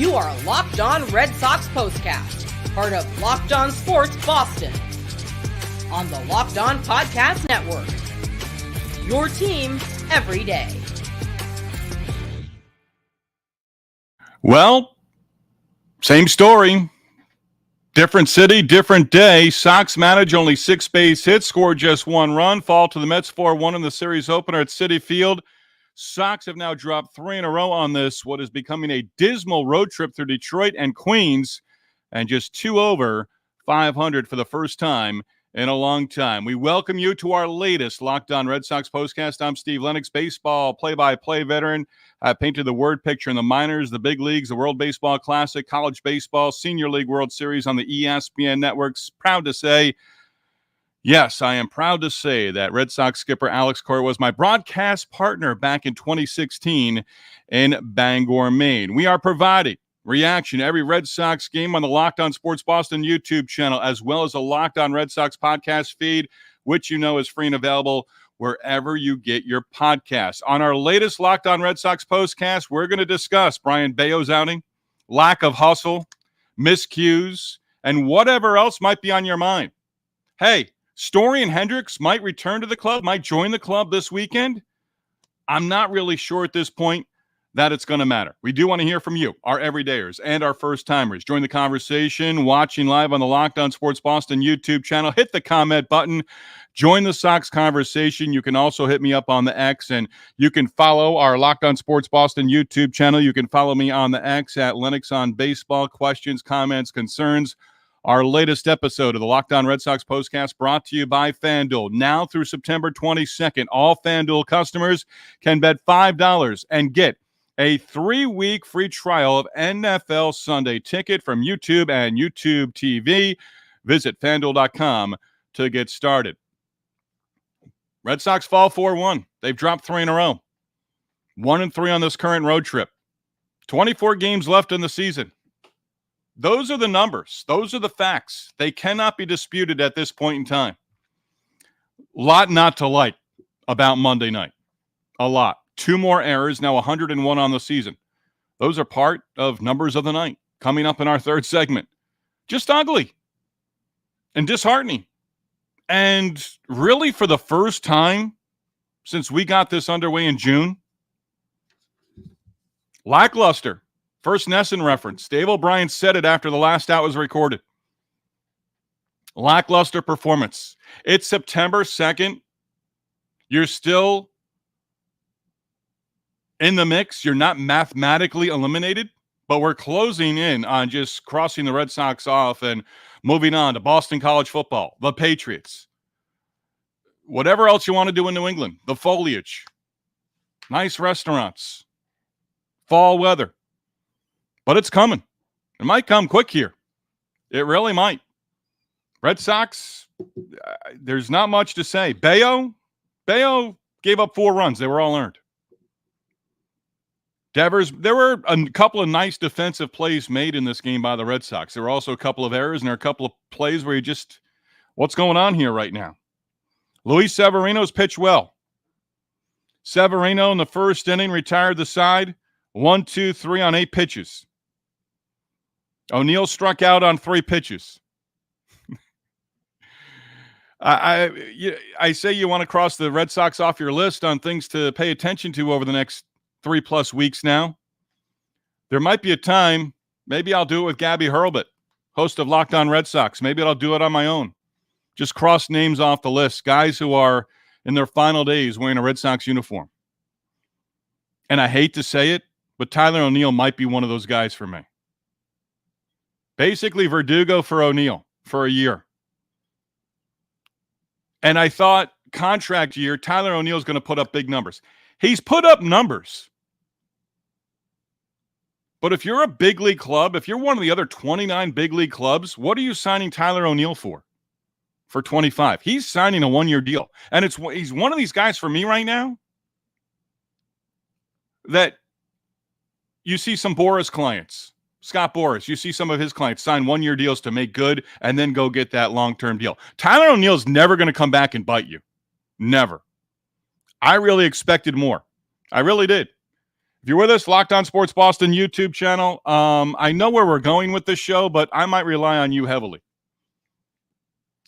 You are Locked On Red Sox POSTCAST, part of Locked On Sports Boston, on the Locked On Podcast Network. Your team every day. Well, same story. Different city, different day. Sox manage only 6 base hits, score just 1 run, fall to the Mets 4-1 in the series opener at Citi Field. Sox have now dropped 3 in a row on this, what is becoming a dismal road trip through Detroit and Queens, and just 2 over 500 for the first time in a long time. We welcome you to our latest Locked On Red Sox postcast. I'm Steve Lennox, baseball play-by-play veteran. I painted the word picture in the minors, the big leagues, the World Baseball Classic, college baseball, Senior League World Series on the ESPN networks. Proud to say, yes, I am proud to say that Red Sox skipper Alex Cora was my broadcast partner back in 2016 in Bangor, Maine. We are providing reaction to every Red Sox game on the Locked On Sports Boston YouTube channel, as well as a Locked On Red Sox podcast feed, which you know is free and available wherever you get your podcasts. On our latest Locked On Red Sox postcast, we're going to discuss Brayan Bello's outing, lack of hustle, miscues, and whatever else might be on your mind. Hey, Story and Hendricks might return to the club, might join the club this weekend. I'm not really sure at this point that it's going to matter. We do want to hear from you, our everydayers and our first-timers. Join the conversation, watching live on the Locked On Sports Boston YouTube channel. Hit the comment button. Join the Sox conversation. You can also hit me up on the X, and you can follow our Locked On Sports Boston YouTube channel. You can follow me on the X at Lennox on Baseball. Questions, comments, concerns. Our latest episode of the Locked On Red Sox postcast brought to you by FanDuel. Now through September 22nd, all FanDuel customers can bet $5 and get a 3-week free trial of NFL Sunday Ticket from YouTube and YouTube TV. Visit FanDuel.com to get started. Red Sox fall 4-1. They've dropped 3 in a row. 1-3 on this current road trip. 24 games left in the season. Those are the numbers. Those are the facts. They cannot be disputed at this point in time. A lot not to like about Monday night. A lot. 2 more errors, now 101 on the season. Those are part of numbers of the night. Coming up in our third segment. Just ugly and disheartening. And really, for the first time since we got this underway in June, lackluster. First Nesson reference. Dave O'Brien said it after the last out was recorded. Lackluster performance. It's September 2nd. You're still in the mix. You're not mathematically eliminated, but we're closing in on just crossing the Red Sox off and moving on to Boston College football, the Patriots, whatever else you want to do in New England, the foliage, nice restaurants, fall weather. But it's coming. It might come quick here. It really might. Red Sox, there's not much to say. Bello gave up 4 runs. They were all earned. Devers, there were a couple of nice defensive plays made in this game by the Red Sox. There were also a couple of errors, and there are a couple of plays where you just, what's going on here right now? Luis Severino's pitched well. Severino in the first inning retired the side. 1, 2, 3 on 8 pitches. O'Neill struck out on 3 pitches. I say you want to cross the Red Sox off your list on things to pay attention to over the next 3+ weeks now. There might be a time, maybe I'll do it with Gabby Hurlbut, host of Locked On Red Sox. Maybe I'll do it on my own. Just cross names off the list, guys who are in their final days wearing a Red Sox uniform. And I hate to say it, but Tyler O'Neill might be one of those guys for me. Basically, Verdugo for O'Neill for a year. And I thought, contract year, Tyler O'Neill's going to put up big numbers. He's put up numbers. But if you're a big league club, if you're one of the other 29 big league clubs, what are you signing Tyler O'Neill for? For 25. He's signing a 1-year deal. And he's one of these guys for me right now that you see some Boras clients. Scott Boras, you see some of his clients sign 1-year deals to make good and then go get that long-term deal. Tyler O'Neill's never going to come back and bite you. Never. I really expected more. I really did. If you're with us, Locked On Sports Boston YouTube channel, I know where we're going with this show, but I might rely on you heavily.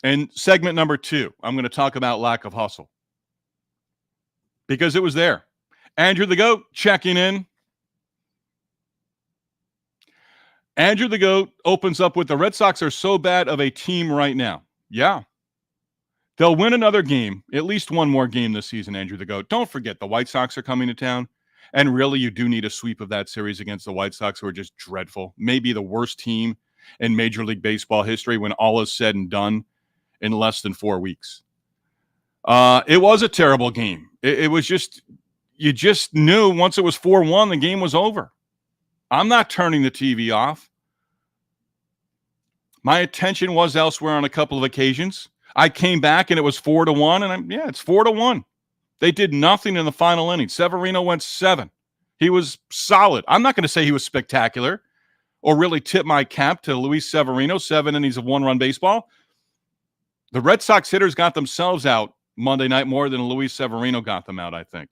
In segment number 2, I'm going to talk about lack of hustle. Because it was there. Andrew the GOAT checking in. Andrew the GOAT opens up with the Red Sox are so bad of a team right now. Yeah. They'll win another game, at least one more game this season, Andrew the GOAT. Don't forget, the White Sox are coming to town. And really, you do need a sweep of that series against the White Sox, who are just dreadful. Maybe the worst team in Major League Baseball history when all is said and done in less than 4 weeks. It was a terrible game. It was just, you just knew once it was 4-1, the game was over. I'm not turning the TV off. My attention was elsewhere on a couple of occasions. I came back and it was 4-1, and it's 4-1. They did nothing in the final inning. Severino went 7. He was solid. I'm not going to say he was spectacular or really tip my cap to Luis Severino, 7 innings of one-run baseball. The Red Sox hitters got themselves out Monday night more than Luis Severino got them out, I think.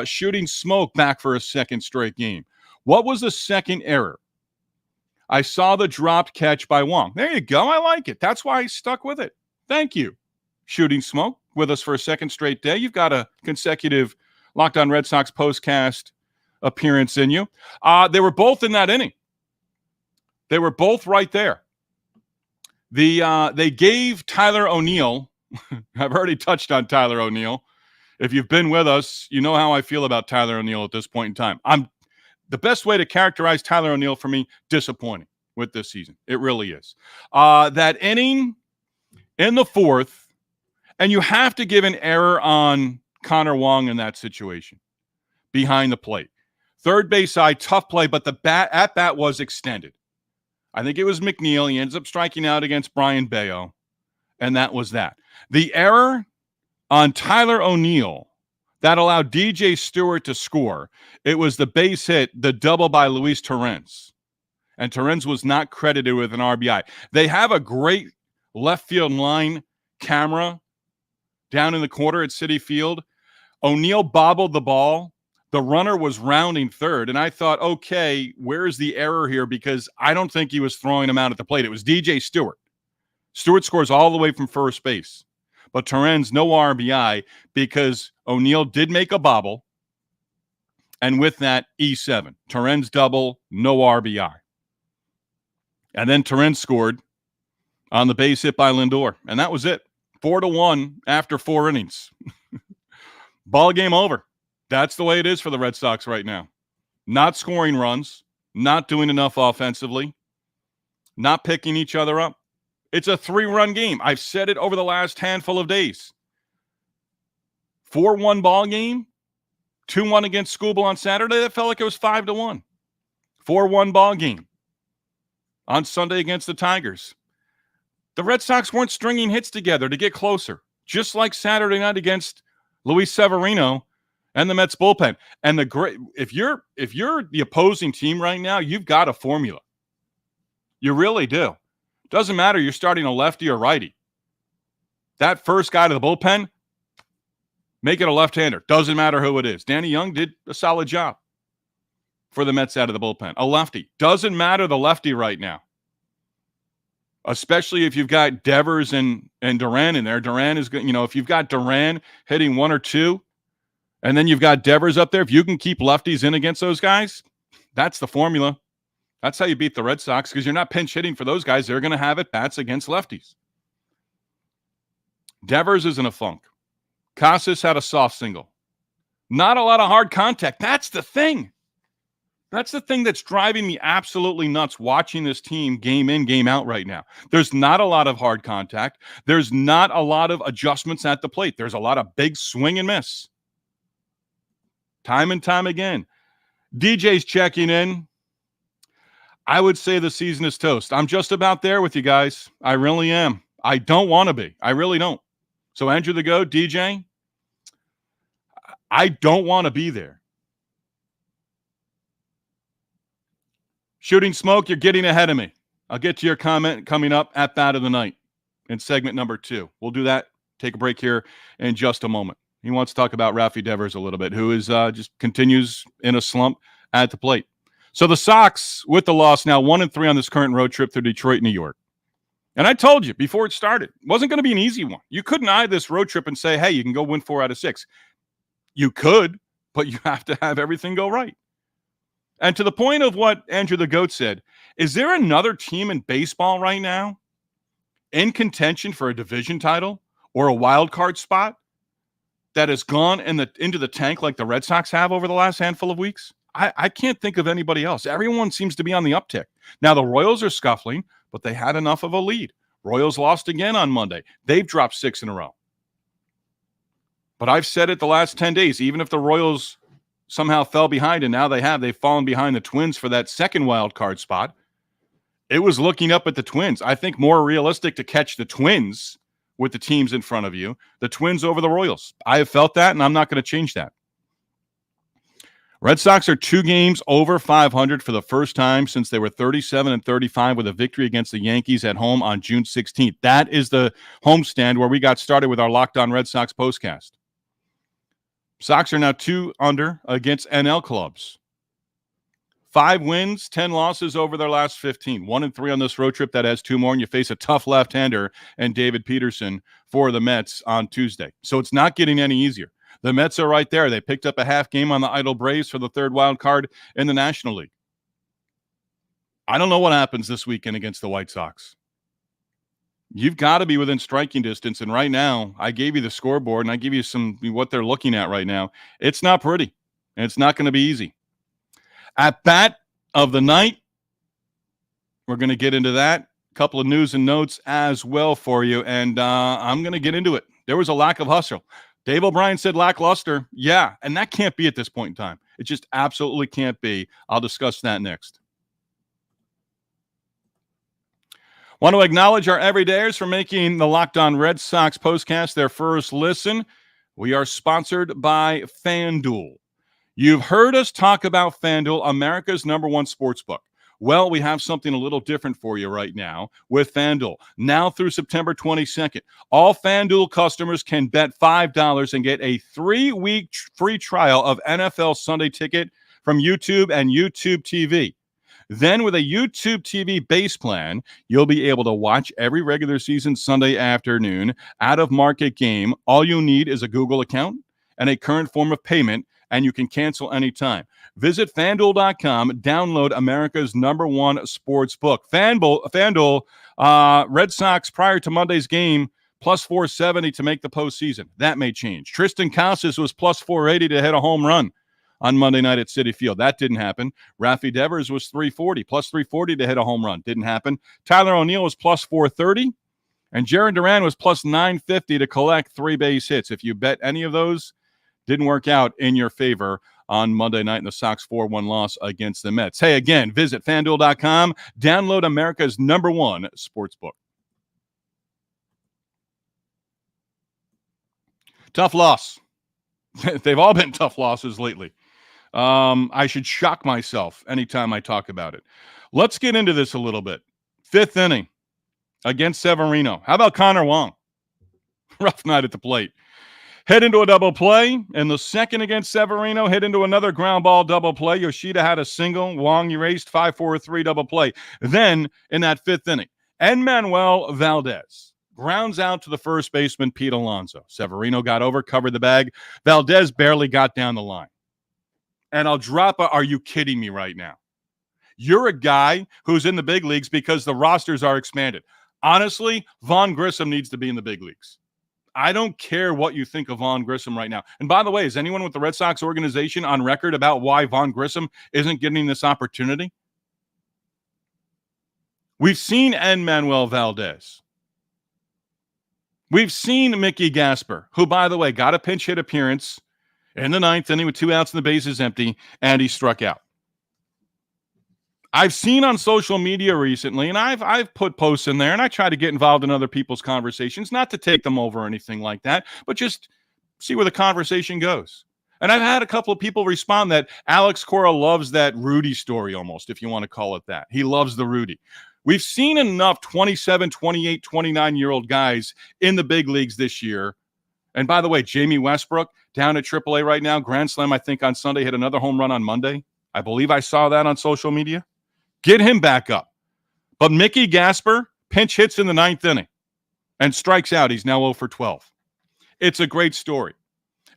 Shooting Smoke back for a second straight game. What was the second error? I saw the dropped catch by Wong. There you go. I like it. That's why I stuck with it. Thank you, Shooting Smoke, with us for a second straight day. You've got a consecutive Locked On Red Sox postcast appearance in you. They were both in that inning. They were both right there. They gave Tyler O'Neill, I've already touched on Tyler O'Neill. If you've been with us, you know how I feel about Tyler O'Neill at this point in time. The best way to characterize Tyler O'Neill for me, disappointing with this season. It really is. That inning in the 4th, and you have to give an error on Connor Wong in that situation behind the plate. Third base side, tough play, but the at-bat was extended. I think it was McNeil. He ends up striking out against Brayan Bello, and that was that. The error on Tyler O'Neill that allowed DJ Stewart to score, it was the base hit, the double by Luis Torrens. And Torrens was not credited with an RBI. They have a great left field line camera down in the corner at Citi Field. O'Neill bobbled the ball. The runner was rounding third, and I thought, okay, where's the error here? Because I don't think he was throwing him out at the plate. It was DJ Stewart. Stewart scores all the way from first base. But Torrens, no RBI because O'Neill did make a bobble. And with that, E7. Torrens double, no RBI. And then Torrens scored on the base hit by Lindor. And that was it. 4-1 after 4 innings. Ball game over. That's the way it is for the Red Sox right now. Not scoring runs, not doing enough offensively, not picking each other up. It's a 3-run game. I've said it over the last handful of days. 4-1 ball game, 2-1 against Scuba on Saturday. That felt like it was 5-1. 4-1 ball game on Sunday against the Tigers. The Red Sox weren't stringing hits together to get closer, just like Saturday night against Luis Severino and the Mets bullpen. And if you're the opposing team right now, you've got a formula. You really do. Doesn't matter you're starting a lefty or righty. That first guy to the bullpen, make it a left-hander. Doesn't matter who it is. Danny Young did a solid job for the Mets out of the bullpen. A lefty. Doesn't matter the lefty right now. Especially if you've got Devers and Duran in there. Duran is good. If you've got Duran hitting 1 or 2, and then you've got Devers up there, if you can keep lefties in against those guys, that's the formula. That's how you beat the Red Sox, because you're not pinch hitting for those guys. They're going to have at-bats against lefties. Devers is in a funk. Casas had a soft single. Not a lot of hard contact. That's the thing. That's the thing that's driving me absolutely nuts watching this team game in, game out right now. There's not a lot of hard contact. There's not a lot of adjustments at the plate. There's a lot of big swing and miss. Time and time again. DJ's checking in. I would say the season is toast. I'm just about there with you guys. I really am. I don't want to be. I really don't. So Andrew the GOAT, DJ, I don't want to be there. Shooting Smoke, you're getting ahead of me. I'll get to your comment coming up at Bat of the Night in segment number 2. We'll do that. Take a break here in just a moment. He wants to talk about Rafi Devers a little bit, who is just continues in a slump at the plate. So the Sox, with the loss, now 1-3 on this current road trip through Detroit, New York. And I told you before it started, it wasn't going to be an easy one. You couldn't eye this road trip and say, hey, you can go win 4 out of 6. You could, but you have to have everything go right. And to the point of what Andrew the GOAT said, is there another team in baseball right now in contention for a division title or a wild card spot that has gone into the tank like the Red Sox have over the last handful of weeks? I can't think of anybody else. Everyone seems to be on the uptick. Now, the Royals are scuffling, but they had enough of a lead. Royals lost again on Monday. They've dropped 6 in a row. But I've said it the last 10 days, even if the Royals somehow fell behind, and now they've fallen behind the Twins for that second wild card spot, it was looking up at the Twins. I think more realistic to catch the Twins with the teams in front of you, the Twins over the Royals. I have felt that, and I'm not going to change that. Red Sox are 2 games over 500 for the first time since they were 37-35 with a victory against the Yankees at home on June 16th. That is the homestand where we got started with our Locked On Red Sox postcast. Sox are now 2 under against NL clubs. 5 wins, 10 losses over their last 15. 1-3 on this road trip that has 2 more, and you face a tough left-hander and David Peterson for the Mets on Tuesday. So it's not getting any easier. The Mets are right there. They picked up a half game on the idle Braves for the 3rd wild card in the National League. I don't know what happens this weekend against the White Sox. You've got to be within striking distance, and right now, I gave you the scoreboard, and I give you what they're looking at right now. It's not pretty, and it's not going to be easy. At bat of the night, we're going to get into that. A couple of news and notes as well for you, and I'm going to get into it. There was a lack of hustle. Dave O'Brien said lackluster. Yeah, and that can't be at this point in time. It just absolutely can't be. I'll discuss that next. Want to acknowledge our everydayers for making the Locked On Red Sox postcast their first listen. We are sponsored by FanDuel. You've heard us talk about FanDuel, America's #1 sportsbook. Well, we have something a little different for you right now with FanDuel. Now through September 22nd, all FanDuel customers can bet $5 and get a 3-week free trial of NFL Sunday Ticket from YouTube and YouTube TV. Then with a YouTube TV base plan, you'll be able to watch every regular season Sunday afternoon out-of-market game. All you need is a Google account and a current form of payment, and you can cancel anytime. Visit FanDuel.com, download America's #1 sports book. FanDuel, Red Sox prior to Monday's game, plus 470 to make the postseason. That may change. Tristan Casas was plus 480 to hit a home run on Monday night at Citi Field. That didn't happen. Rafi Devers was 340, plus 340 to hit a home run. Didn't happen. Tyler O'Neill was plus 430, and Jarren Duran was plus 950 to collect 3 base hits. If you bet any of those, didn't work out in your favor on Monday night in the Sox 4-1 loss against the Mets. Hey, again, visit FanDuel.com. Download America's #1 sportsbook. Tough loss. They've all been tough losses lately. I should shock myself anytime I talk about it. Let's get into this a little bit. 5th inning against Severino. How about Connor Wong? Rough night at the plate. Hit into a double play. In the 2nd against Severino, hit into another ground ball double play. Yoshida had a single. Wong erased 5-4-3 double play. Then in that 5th inning, Enmanuel Valdez grounds out to the first baseman, Pete Alonso. Severino got over, covered the bag. Valdez barely got down the line. And I'll drop are you kidding me right now? You're a guy who's in the big leagues because the rosters are expanded. Honestly, Vaughn Grissom needs to be in the big leagues. I don't care what you think of Vaughn Grissom right now. And by the way, is anyone with the Red Sox organization on record about why Vaughn Grissom isn't getting this opportunity? We've seen Enmanuel Valdez. We've seen Mickey Gasper, who, by the way, got a pinch hit appearance in the 9th inning with 2 outs and the bases empty, and he struck out. I've seen on social media recently, and I've put posts in there, and I try to get involved in other people's conversations, not to take them over or anything like that, but just see where the conversation goes. And I've had a couple of people respond that Alex Cora loves that Rudy story almost, if you want to call it that. He loves the Rudy. We've seen enough 27, 28, 29-year-old guys in the big leagues this year, And by the way, Jamie Westbrook down at AAA right now, grand slam, I think on Sunday, hit another home run on Monday. I believe I saw that on social media. Get him back up. But Mickey Gasper pinch hits in the 9th inning and strikes out. He's now 0 for 12. It's a great story.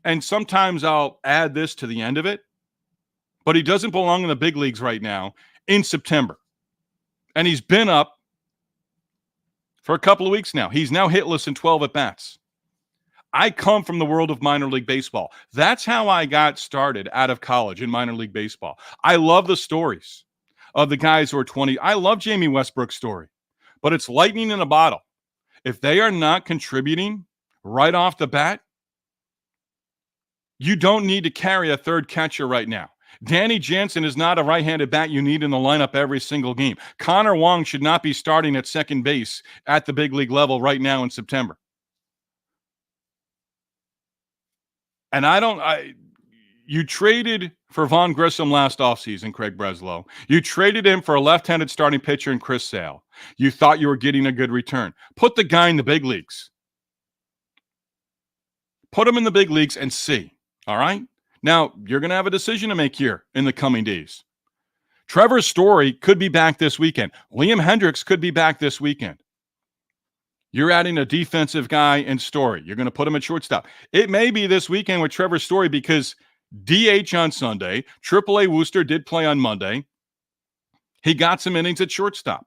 And sometimes I'll add this to the end of it, but he doesn't belong in the big leagues right now in September. And he's been up for a couple of weeks now. He's now hitless in 12 at-bats. I come from the world of minor league baseball. That's how I got started out of college in minor league baseball. I love the stories of the guys who are 20. I love Jamie Westbrook's story, but it's lightning in a bottle. If they are not contributing right off the bat, you don't need to carry a third catcher right now. Danny Jansen is not a right-handed bat you need in the lineup every single game. Connor Wong should not be starting at second base at the big league level right now in September. And you traded for Vaughn Grissom last offseason, Craig Breslow. You traded him for a left-handed starting pitcher in Chris Sale. You thought you were getting a good return. Put the guy in the big leagues. Put him in the big leagues and see. All right? Now, you're going to have a decision to make here in the coming days. Trevor Story could be back this weekend. Liam Hendricks could be back this weekend. You're adding a defensive guy in Story. You're going to put him at shortstop. It may be this weekend with Trevor Story because DH on Sunday, AAA Wooster did play on Monday. He got some innings at shortstop.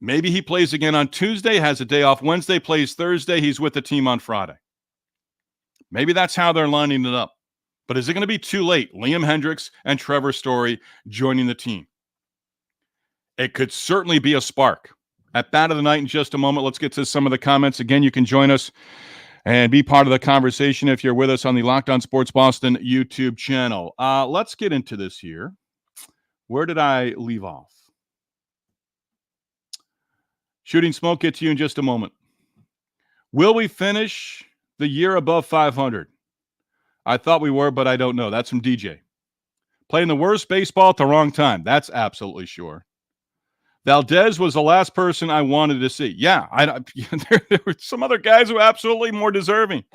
Maybe he plays again on Tuesday, has a day off Wednesday, plays Thursday. He's with the team on Friday. Maybe that's how they're lining it up. But is it going to be too late? Liam Hendricks and Trevor Story joining the team. It could certainly be a spark. At Bat of the Night in just a moment, let's get to some of the comments. Again, you can join us and be part of the conversation if you're with us on the Locked On Sports Boston YouTube channel. Let's get into this here. Where did I leave off? Shooting Smoke, get to you in just a moment. Will we finish the year above 500? I thought we were, but I don't know. That's from DJ. Playing the worst baseball at the wrong time. That's absolutely sure. Valdez was the last person I wanted to see. Yeah, there were some other guys who were absolutely more deserving.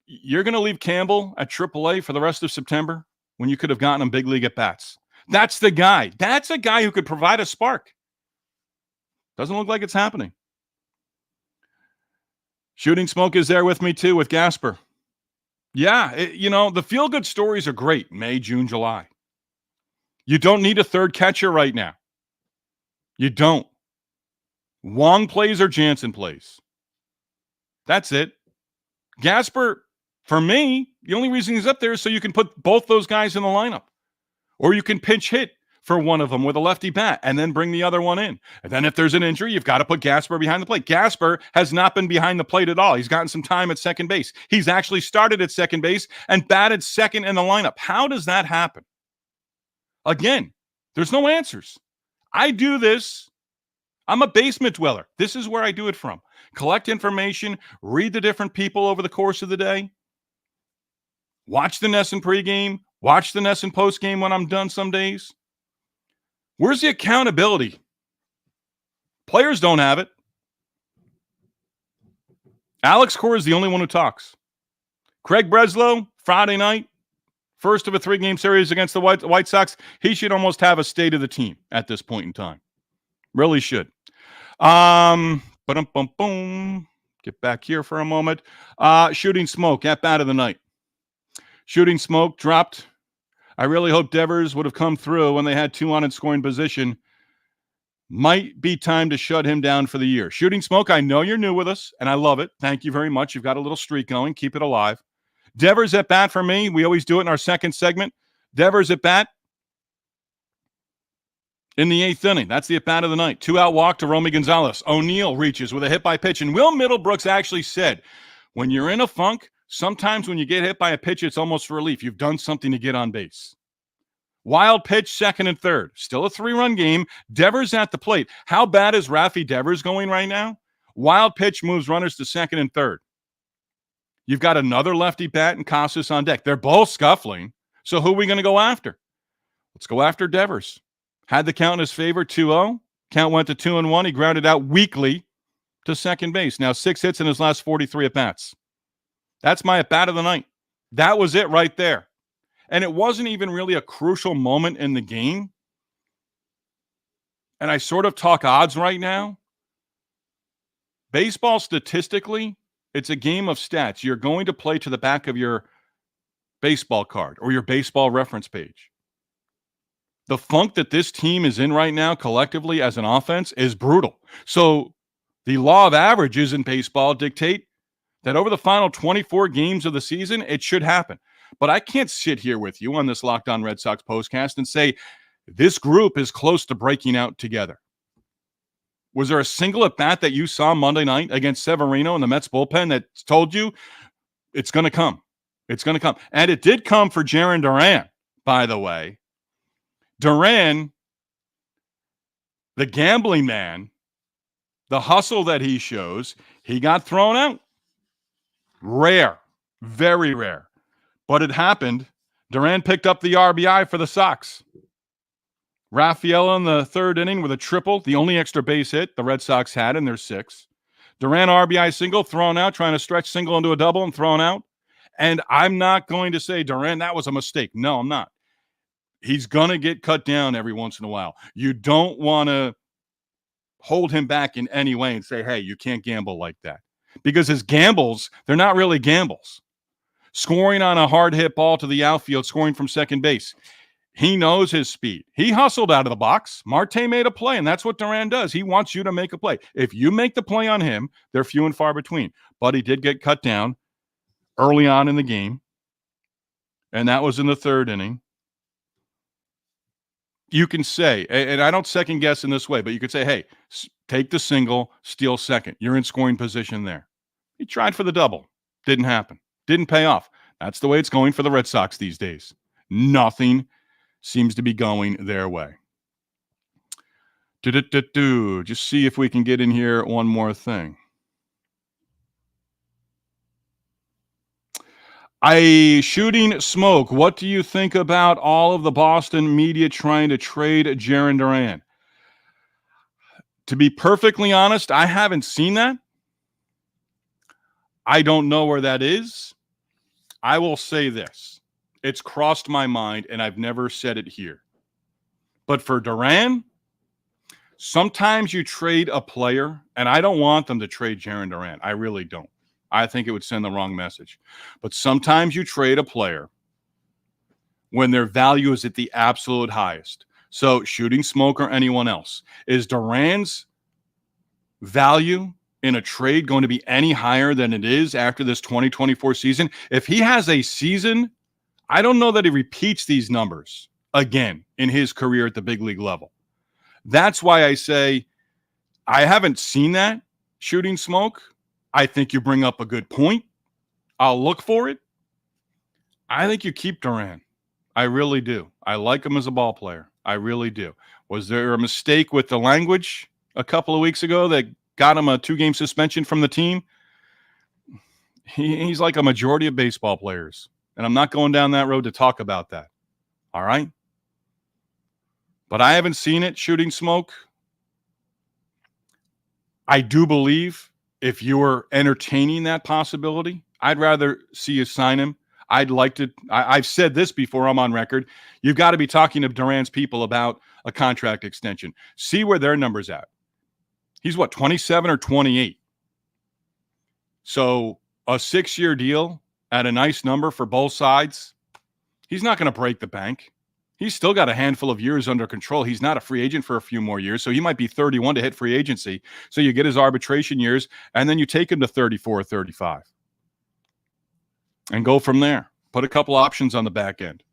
You're going to leave Campbell at AAA for the rest of September when you could have gotten him big league at bats. That's the guy. That's a guy who could provide a spark. Doesn't look like it's happening. Shooting Smoke is there with me too with Gasper. Yeah, the feel-good stories are great. May, June, July. You don't need a third catcher right now. You don't. Wong plays or Jansen plays. That's it. Gasper, for me, the only reason he's up there is so you can put both those guys in the lineup. Or you can pinch hit for one of them with a lefty bat and then bring the other one in. And then if there's an injury, you've got to put Gasper behind the plate. Gasper has not been behind the plate at all. He's gotten some time at second base. He's actually started at second base and batted second in the lineup. How does that happen? Again, there's no answers. I do this. I'm a basement dweller. This is where I do it from. Collect information, read the different people over the course of the day, watch the Nesson pregame, watch the Nesson postgame when I'm done some days. Where's the accountability? Players don't have it. Alex Cora is the only one who talks. Craig Breslow, Friday night, first of a 3-game series against the White Sox. He should almost have a state of the team at this point in time. Really should. Get back here for a moment. Shooting Smoke, at Bat of the Night. Shooting Smoke dropped. I really hope Devers would have come through when they had 2 on in scoring position. Might be time to shut him down for the year. Shooting Smoke, I know you're new with us, and I love it. Thank you very much. You've got a little streak going. Keep it alive. Devers at bat for me. We always do it in our second segment. Devers at bat in the 8th inning. That's the at-bat of the night. 2-out walk to Romy Gonzalez. O'Neill reaches with a hit by pitch. And Will Middlebrooks actually said, when you're in a funk, sometimes when you get hit by a pitch, it's almost relief. You've done something to get on base. Wild pitch, second and third. Still a 3-run game. Devers at the plate. How bad is Rafi Devers going right now? Wild pitch moves runners to second and third. You've got another lefty bat and Casas on deck. They're both scuffling. So who are we going to go after? Let's go after Devers. Had the count in his favor, 2-0. Count went to 2-1. He grounded out weakly to second base. Now 6 hits in his last 43 at-bats. That's my at-bat of the night. That was it right there. And it wasn't even really a crucial moment in the game. And I sort of talk odds right now. Baseball, statistically, it's a game of stats. You're going to play to the back of your baseball card or your baseball reference page. The funk that this team is in right now collectively as an offense is brutal. So the law of averages in baseball dictate that over the final 24 games of the season, it should happen. But I can't sit here with you on this Locked On Red Sox postcast and say this group is close to breaking out together. Was there a single at-bat that you saw Monday night against Severino in the Mets bullpen that told you it's going to come? It's going to come. And it did come for Jarren Duran, by the way. Duran, the gambling man, the hustle that he shows, he got thrown out. Rare, very rare. But it happened. Duran picked up the RBI for the Sox. Rafaela in the third inning with a triple, the only extra base hit the Red Sox had in their 6. Duran RBI single, thrown out, trying to stretch single into a double and thrown out. And I'm not going to say, Duran, that was a mistake. No, I'm not. He's going to get cut down every once in a while. You don't want to hold him back in any way and say, hey, you can't gamble like that. Because his gambles, they're not really gambles. Scoring on a hard hit ball to the outfield, scoring from second base. He knows his speed. He hustled out of the box. Marte made a play, and that's what Duran does. He wants you to make a play. If you make the play on him, they're few and far between. But he did get cut down early on in the game, and that was in the third inning. You can say, and I don't second guess in this way, but you could say, hey, take the single, steal second. You're in scoring position there. He tried for the double. Didn't happen. Didn't pay off. That's the way it's going for the Red Sox these days. Nothing seems to be going their way. Just see if we can get in here one more thing. Shooting smoke. What do you think about all of the Boston media trying to trade Jarren Duran? To be perfectly honest, I haven't seen that. I don't know where that is. I will say this. It's crossed my mind, and I've never said it here. But for Duran, sometimes you trade a player, and I don't want them to trade Jarren Duran. I really don't. I think it would send the wrong message. But sometimes you trade a player when their value is at the absolute highest. So shooting smoke or anyone else. Is Duran's value in a trade going to be any higher than it is after this 2024 season? If he has a season, I don't know that he repeats these numbers again in his career at the big league level. That's why I say I haven't seen that shooting smoke. I think you bring up a good point. I'll look for it. I think you keep Duran. I really do. I like him as a ball player. I really do. Was there a mistake with the language a couple of weeks ago that got him a 2-game suspension from the team? He's like a majority of baseball players. And I'm not going down that road to talk about that. All right? But I haven't seen it, shooting smoke. I do believe if you were entertaining that possibility, I'd rather see you sign him. I'd like to. I've said this before. I'm on record. You've got to be talking to Duran's people about a contract extension. See where their number's at. He's what, 27 or 28? So a 6-year deal at a nice number for both sides. He's not going to break the bank. He's still got a handful of years under control. He's not a free agent for a few more years, so he might be 31 to hit free agency. So you get his arbitration years, and then you take him to 34 or 35 and go from there. Put a couple options on the back end.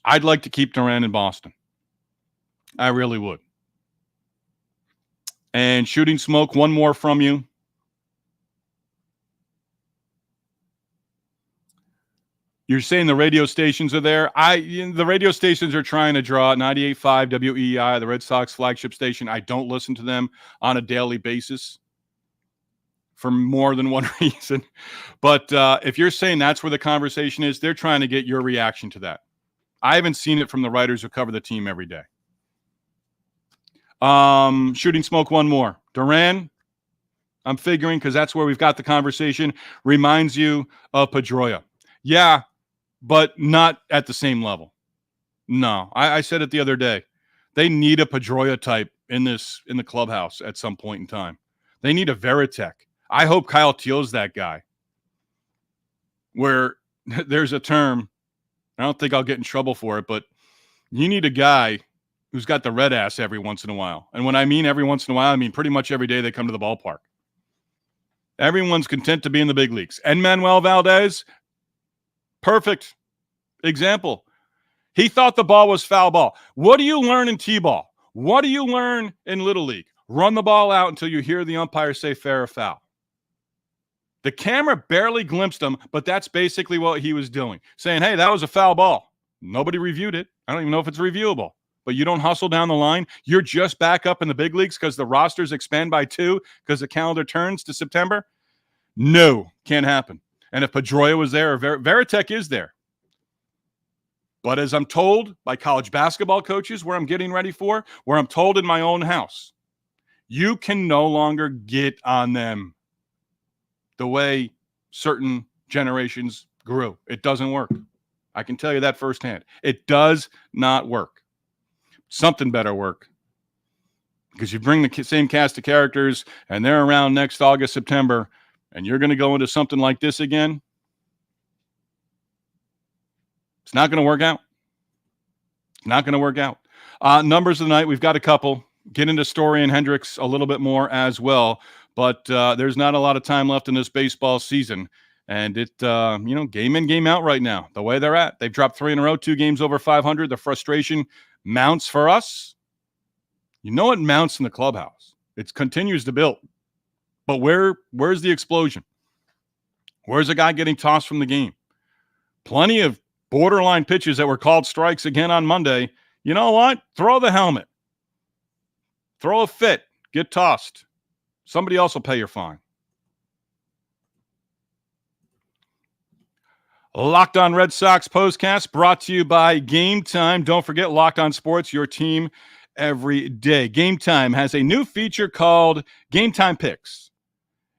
I'd like to keep Duran in Boston. I really would. And shooting smoke, one more from you. You're saying the radio stations are there. The radio stations are trying to draw 98.5 WEI, the Red Sox flagship station. I don't listen to them on a daily basis for more than one reason. But if you're saying that's where the conversation is, they're trying to get your reaction to that. I haven't seen it from the writers who cover the team every day. Shooting smoke, one more. Duran, I'm figuring because that's where we've got the conversation. Reminds you of Pedroia. Yeah, but not at the same level. No, I said it the other day. They need a Pedroia type in the clubhouse at some point in time. They need a Veritek. I hope Kyle Teal's that guy. Where there's a term, I don't think I'll get in trouble for it, but you need a guy who's got the red ass every once in a while. And when I mean every once in a while, I mean pretty much every day they come to the ballpark. Everyone's content to be in the big leagues. And Manuel Valdez, perfect example. He thought the ball was foul ball. What do you learn in T-ball? What do you learn in Little League? Run the ball out until you hear the umpire say fair or foul. The camera barely glimpsed him, but that's basically what he was doing. Saying, hey, that was a foul ball. Nobody reviewed it. I don't even know if it's reviewable. But you don't hustle down the line. You're just back up in the big leagues because the rosters expand by 2 because the calendar turns to September? No, can't happen. And if Pedroia was there, or Veritek is there. But as I'm told by college basketball coaches where I'm getting ready for, where I'm told in my own house, you can no longer get on them the way certain generations grew. It doesn't work. I can tell you that firsthand. It does not work. Something better work. Because you bring the same cast of characters and they're around next August, September, and you're going to go into something like this again. It's not going to work out. It's not going to work out. Numbers of the night, we've got a couple. Get into Story and Hendricks a little bit more as well. But there's not a lot of time left in this baseball season. And it, game in, game out right now, the way they're at. They've dropped 3 in a row, 2 games over 500. The frustration mounts for us. You know it mounts in the clubhouse. It continues to build. But where's the explosion? Where's a guy getting tossed from the game? Plenty of borderline pitches that were called strikes again on Monday. You know what? Throw the helmet. Throw a fit. Get tossed. Somebody else will pay your fine. Locked On Red Sox postcast brought to you by Game Time. Don't forget Locked On Sports, your team every day. Game Time has a new feature called Game Time Picks.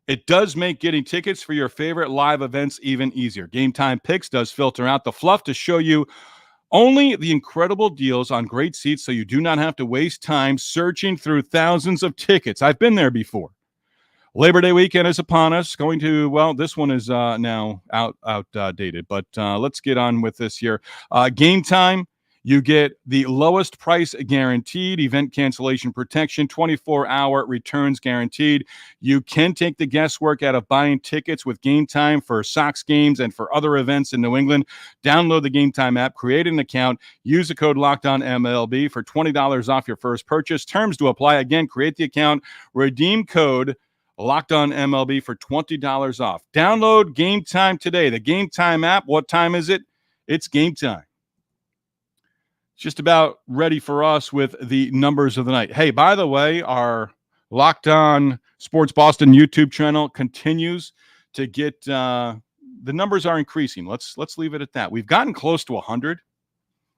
It does make getting tickets for your favorite live events even easier. Game Time Picks does filter out the fluff to show you only the incredible deals on great seats so you do not have to waste time searching through thousands of tickets. I've been there before. Labor Day weekend is upon us. This one is now outdated, but let's get on with this here. Game Time, you get the lowest price guaranteed, event cancellation protection, 24-hour returns guaranteed. You can take the guesswork out of buying tickets with Game Time for Sox games and for other events in New England. Download the Game Time app, create an account, use the code LOCKEDONMLB for $20 off your first purchase. Terms to apply. Again, create the account, redeem code Locked On MLB for $20 off. Download Game Time today. The Game Time app. What time is it? It's game time. It's just about ready for us with the numbers of the night. Hey, by the way, our Locked On Sports Boston YouTube channel continues to get the numbers are increasing. Let's leave it at that. We've gotten close to 100.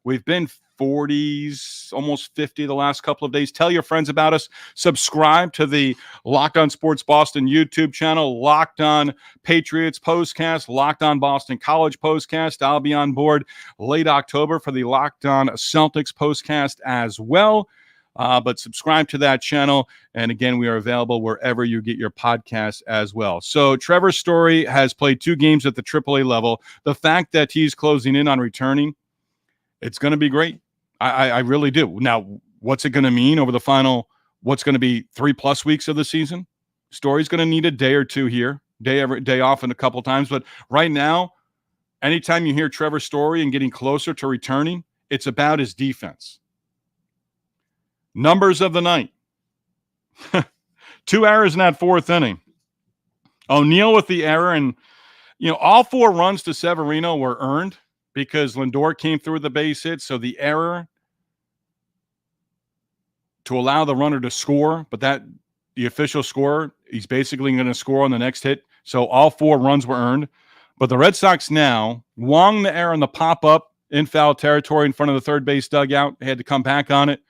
We've been 40s, almost 50 the last couple of days. Tell your friends about us. Subscribe to the Locked On Sports Boston YouTube channel, Locked On Patriots postcast, Locked On Boston College postcast. I'll be on board late October for the Locked On Celtics postcast as well. But subscribe to that channel. And again, we are available wherever you get your podcasts as well. So Trevor Story has played 2 games at the AAA level. The fact that he's closing in on returning, it's going to be great. I really do. Now, what's it going to mean over the final, what's going to be 3+ weeks of the season? Story's going to need a day or two here, day off and a couple times. But right now, anytime you hear Trevor Story and getting closer to returning, it's about his defense. Numbers of the night. 2 errors in that 4th inning. O'Neill with the error, and all 4 runs to Severino were earned because Lindor came through with the base hit. So the error to allow the runner to score, but the official score, he's basically going to score on the next hit. So all 4 runs were earned. But the Red Sox now, Wong the error on the pop-up in foul territory in front of the third base dugout. They had to come back on it.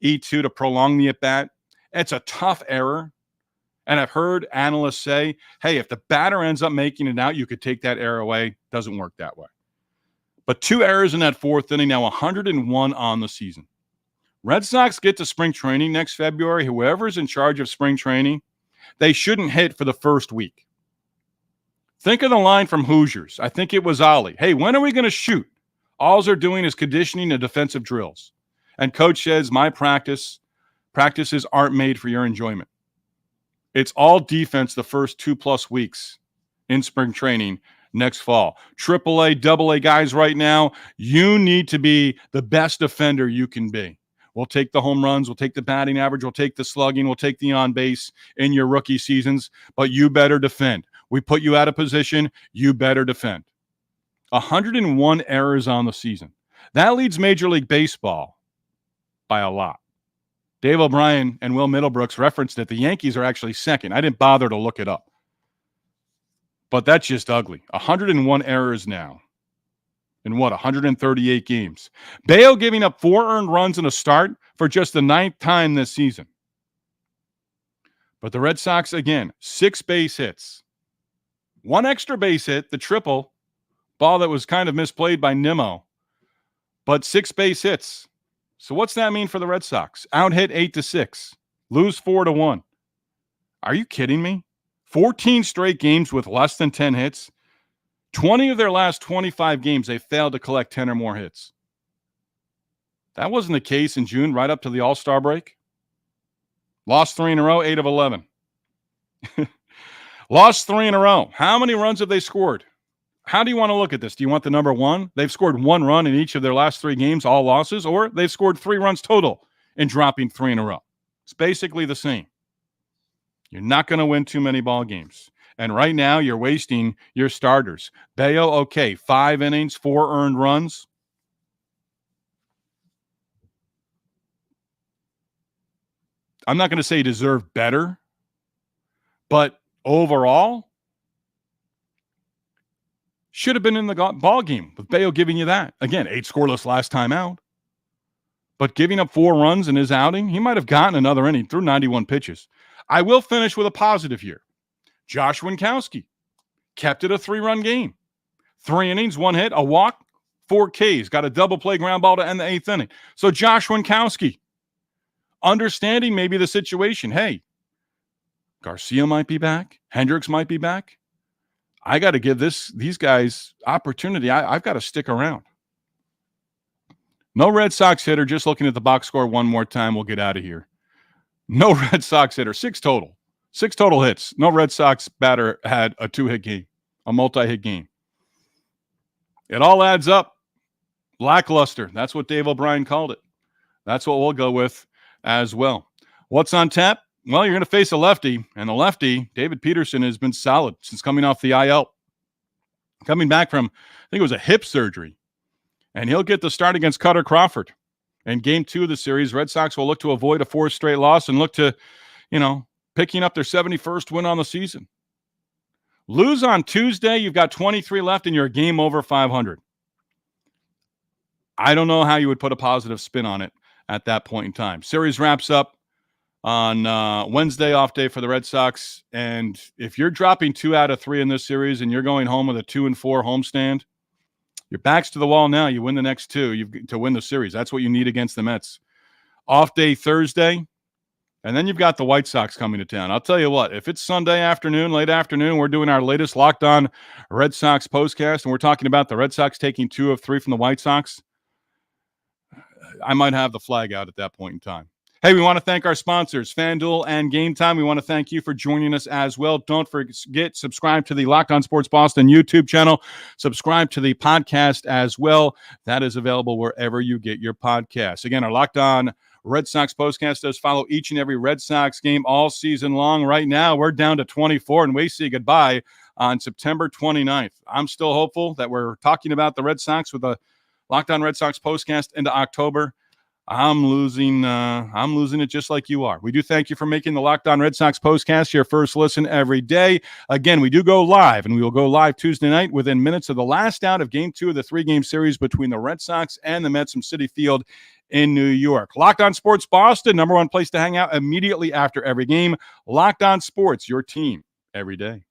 E2 to prolong the at-bat. It's a tough error. And I've heard analysts say, hey, if the batter ends up making it out, you could take that error away. Doesn't work that way. But 2 errors in that 4th inning, now 101 on the season. Red Sox get to spring training next February. Whoever's in charge of spring training, they shouldn't hit for the first week. Think of the line from Hoosiers. I think it was Ollie. Hey, when are we going to shoot? All they're doing is conditioning and defensive drills. And coach says, my practices aren't made for your enjoyment. It's all defense the first 2+ weeks in spring training next fall. AAA, AA guys right now, you need to be the best defender you can be. We'll take the home runs. We'll take the batting average. We'll take the slugging. We'll take the on base in your rookie seasons, but you better defend. We put you out of position. You better defend. 101 errors on the season. That leads Major League Baseball by a lot. Dave O'Brien and Will Middlebrooks referenced that the Yankees are actually second. I didn't bother to look it up. But that's just ugly. 101 errors now in 138 games. Bello giving up 4 earned runs in a start for just the 9th time this season. But the Red Sox, again, 6 base hits. 1 extra base hit, the triple, ball that was kind of misplayed by Nimmo. But 6 base hits. So what's that mean for the Red Sox? Out hit 8-6. Lose 4-1. Are you kidding me? 14 straight games with less than 10 hits. 20 of their last 25 games, they failed to collect 10 or more hits. That wasn't the case in June, right up to the All-Star break. Lost 3 in a row, 8 of 11. Lost 3 in a row. How many runs have they scored? How do you want to look at this? Do you want the number 1? They've scored 1 run in each of their last 3 games, all losses, or they've scored 3 runs total in dropping 3 in a row. It's basically the same. You're not going to win too many ball games. And right now, you're wasting your starters. Bello, okay, 5 innings, 4 earned runs. I'm not going to say he deserved better, but overall, should have been in the ball game with Bello giving you that. Again, 8 scoreless last time out. But giving up 4 runs in his outing, he might have gotten another inning through 91 pitches. I will finish with a positive here. Josh Winkowski kept it a 3-run game. 3 innings, 1 hit, a walk, 4 Ks. Got a double play ground ball to end the 8th inning. So Josh Winkowski, understanding maybe the situation. Hey, Garcia might be back. Hendricks might be back. I got to give these guys opportunity. I've got to stick around. No Red Sox hitter. Just looking at the box score one more time. We'll get out of here. No Red Sox hitter. 6 total. 6 total hits. No Red Sox batter had a 2-hit game, a multi-hit game. It all adds up. Lackluster. That's what Dave O'Brien called it. That's what we'll go with as well. What's on tap? Well, you're going to face a lefty, and the lefty, David Peterson, has been solid since coming off the IL. Coming back from, I think it was a hip surgery, and he'll get the start against Cutter Crawford. In Game 2 of the series, Red Sox will look to avoid a 4th straight loss and look to, picking up their 71st win on the season. Lose on Tuesday, you've got 23 left, and you're a game over 500. I don't know how you would put a positive spin on it at that point in time. Series wraps up on Wednesday, off day for the Red Sox. And if you're dropping 2 out of 3 in this series and you're going home with a 2-4 homestand, your back's to the wall now. You win the next 2 to win the series. That's what you need against the Mets. Off day Thursday, and then you've got the White Sox coming to town. I'll tell you what, if it's Sunday afternoon, late afternoon, we're doing our latest Locked On Red Sox postcast, and we're talking about the Red Sox taking 2 of 3 from the White Sox, I might have the flag out at that point in time. Hey, we want to thank our sponsors, FanDuel and Game Time. We want to thank you for joining us as well. Don't forget, subscribe to the Locked On Sports Boston YouTube channel. Subscribe to the podcast as well. That is available wherever you get your podcasts. Again, our Locked On Red Sox postcast does follow each and every Red Sox game all season long. Right now, we're down to 24, and we say goodbye on September 29th. I'm still hopeful that we're talking about the Red Sox with a Locked On Red Sox postcast into October. I'm losing it just like you are. We do thank you for making the Locked On Red Sox postcast your first listen every day. Again, we do go live, and we will go live Tuesday night within minutes of the last out of Game 2 of the 3-game series between the Red Sox and the Mets from Citi Field in New York. Locked On Sports Boston, number one place to hang out immediately after every game. Locked On Sports, your team every day.